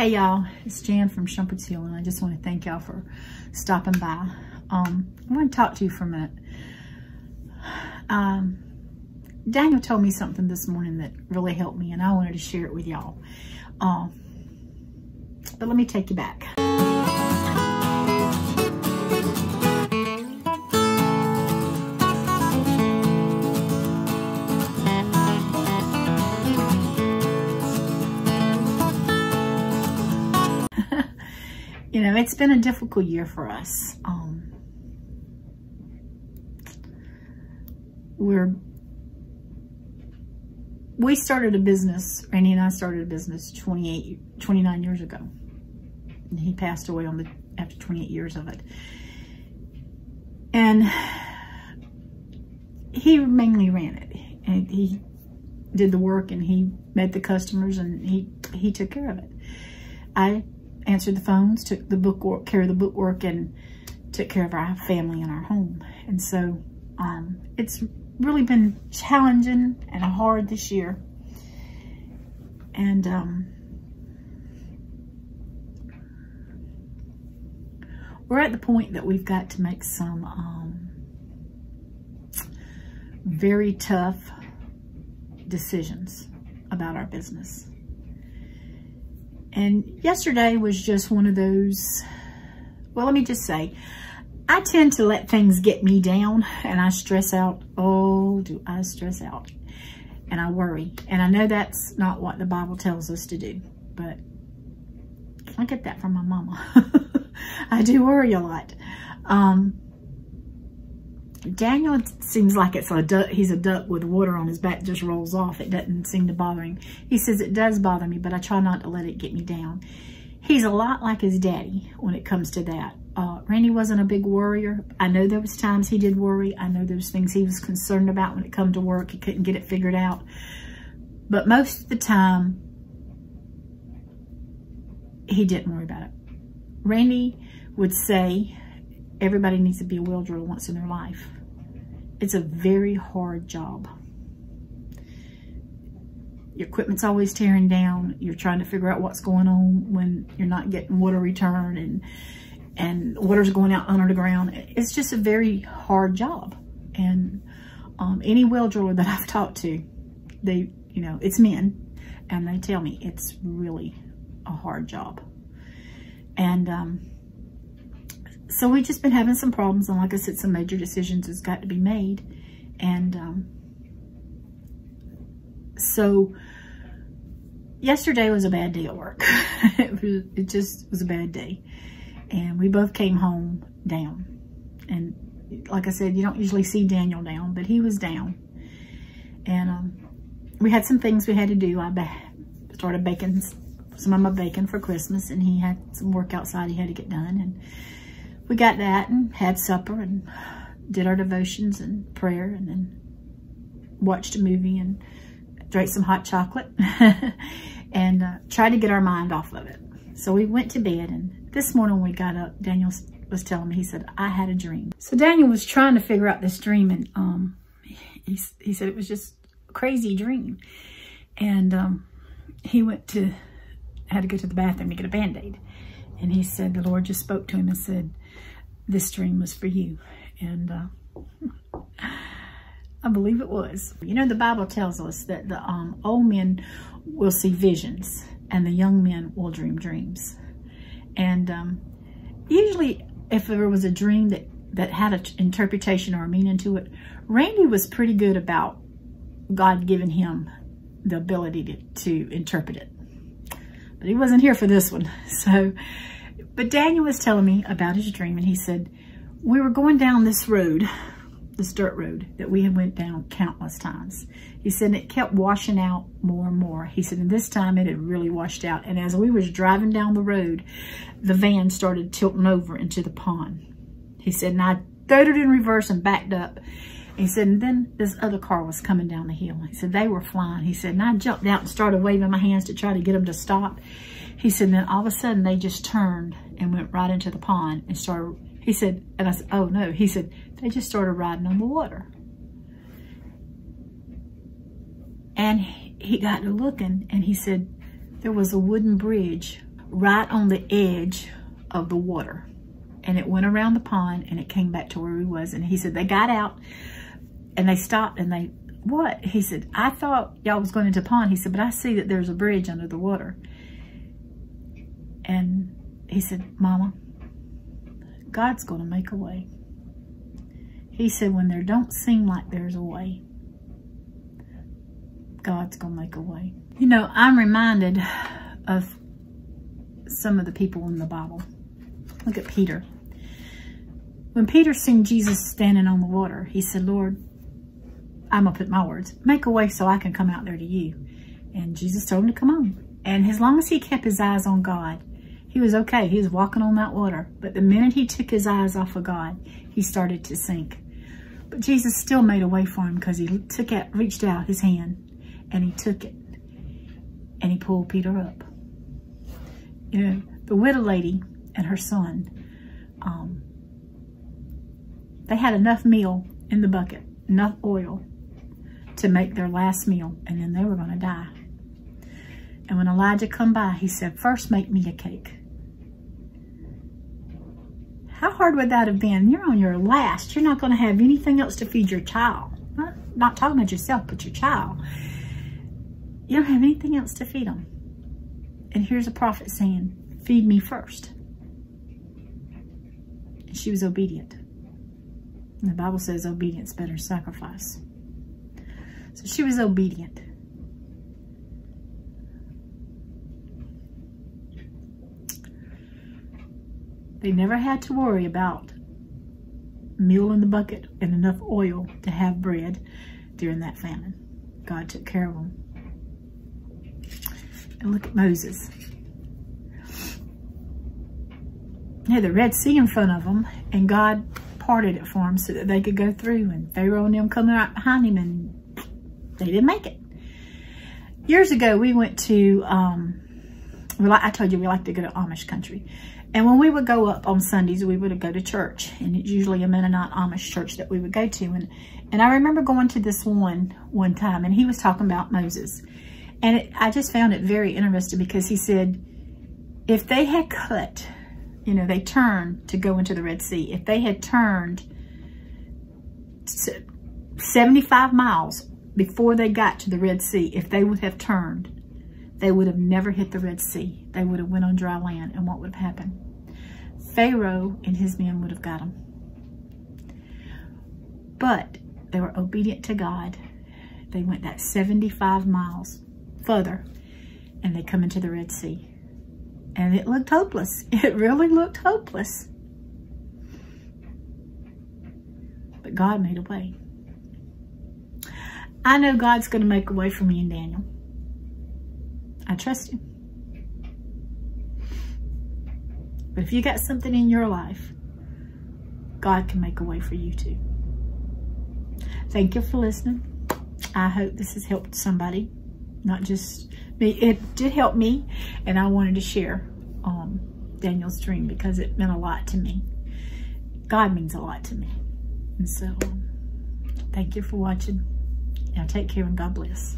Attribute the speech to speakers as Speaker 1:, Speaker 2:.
Speaker 1: Hey y'all, it's Jan from Shumpert's Healing. I just want to thank y'all for stopping by. I want to talk to you for a minute. Daniel told me something this morning that really helped me, and I wanted to share it with y'all. But let me take you back. You know, it's been a difficult year for us. We started a business, Randy and I started a business 29 years ago. And he passed away after 28 years of it. And he mainly ran it. And he did the work, and he met the customers, and he took care of it. I answered the phones, took the bookwork, care of the bookwork, and took care of our family and our home. And so it's really been challenging and hard this year. And we're at the point that we've got to make some very tough decisions about our business. And yesterday was just one of those, well, let me just say, I tend to let things get me down, and I stress out. Oh, do I stress out? And I worry. And I know that's not what the Bible tells us to do, but I get that from my mama. I do worry a lot. Daniel seems like it's a duck. He's a duck with water on his back, just rolls off. It doesn't seem to bother him. He says it does bother me, but I try not to let it get me down. He's a lot like his daddy when it comes to that. Randy wasn't a big worrier. I know there was times he did worry. I know there was things he was concerned about when it come to work. He couldn't get it figured out. But most of the time, he didn't worry about it. Randy would say, everybody needs to be a well driller once in their life. It's a very hard job. Your equipment's always tearing down. You're trying to figure out what's going on when you're not getting water return, and water's going out under the ground. It's just a very hard job. And any well driller that I've talked to, it's men, and they tell me it's really a hard job. And so we've just been having some problems, and like I said, some major decisions has got to be made. And so yesterday was a bad day at work. It just was a bad day. And we both came home down. And like I said, you don't usually see Daniel down, but he was down. And we had some things we had to do. I started baking some of my bacon for Christmas, and he had some work outside he had to get done. And we got that and had supper and did our devotions and prayer, and then watched a movie and drank some hot chocolate and tried to get our mind off of it. So we went to bed, and this morning when we got up, Daniel was telling me, he said, I had a dream. So Daniel was trying to figure out this dream, and he said it was just a crazy dream. And he had to go to the bathroom to get a Band-Aid. And he said the Lord just spoke to him and said, this dream was for you. And I believe it was. You know, the Bible tells us that the old men will see visions, and the young men will dream dreams. And usually if there was a dream that had an interpretation or a meaning to it, Randy was pretty good about God giving him the ability to interpret it. But he wasn't here for this one. So, but Daniel was telling me about his dream, and he said, we were going down this road, this dirt road that we had went down countless times. He said it kept washing out more and more. He said, and this time it had really washed out. And as we was driving down the road, the van started tilting over into the pond. He said, and I throwed it in reverse and backed up. He said, and then this other car was coming down the hill. He said, they were flying. He said, and I jumped out and started waving my hands to try to get them to stop. He said, and then all of a sudden they just turned and went right into the pond and started, he said, and I said, oh no. He said, they just started riding on the water. And he got to looking, and he said, there was a wooden bridge right on the edge of the water. And it went around the pond and it came back to where he was. And he said, they got out and they stopped and they, what? He said, I thought y'all was going into the pond. He said, but I see that there's a bridge under the water. And he said, Mama, God's going to make a way. He said, when there don't seem like there's a way, God's going to make a way. You know, I'm reminded of some of the people in the Bible. Look at Peter. When Peter seen Jesus standing on the water, he said, Lord, I'm going to put my words, make a way so I can come out there to you. And Jesus told him to come on. And as long as he kept his eyes on God, he was okay. He was walking on that water. But the minute he took his eyes off of God, he started to sink. But Jesus still made a way for him because he reached out his hand and he took it and he pulled Peter up. You know, the widow lady and her son, they had enough meal in the bucket, enough oil to make their last meal, and then they were going to die. And when Elijah come by, he said, first make me a cake. How hard would that have been? You're on your last. You're not going to have anything else to feed your child. Not talking about yourself, but your child. You don't have anything else to feed them. And here's a prophet saying, feed me first. And she was obedient. And the Bible says obedience better than sacrifice. So she was obedient. They never had to worry about meal in the bucket and enough oil to have bread during that famine. God took care of them. And look at Moses. They had the Red Sea in front of them, and God parted it for them so that they could go through, and Pharaoh and them coming right behind him, and they didn't make it. Years ago, we went to, I told you we like to go to Amish country. And when we would go up on Sundays, we would go to church. And it's usually a Mennonite Amish church that we would go to. And I remember going to this one time, and he was talking about Moses. And I just found it very interesting because he said, if they had cut, you know, they turned to go into the Red Sea. If they had turned 75 miles before they got to the Red Sea, if they would have turned, they would have never hit the Red Sea. They would have went on dry land, and what would have happened? Pharaoh and his men would have got them. But they were obedient to God. They went that 75 miles further, and they come into the Red Sea. And it looked hopeless. It really looked hopeless. But God made a way. I know God's going to make a way for me and Daniel. I trust him. But if you got something in your life, God can make a way for you too. Thank you for listening. I hope this has helped somebody, not just me. It did help me, and I wanted to share Daniel's dream because it meant a lot to me. God means a lot to me. And so, thank you for watching. Now take care and God bless.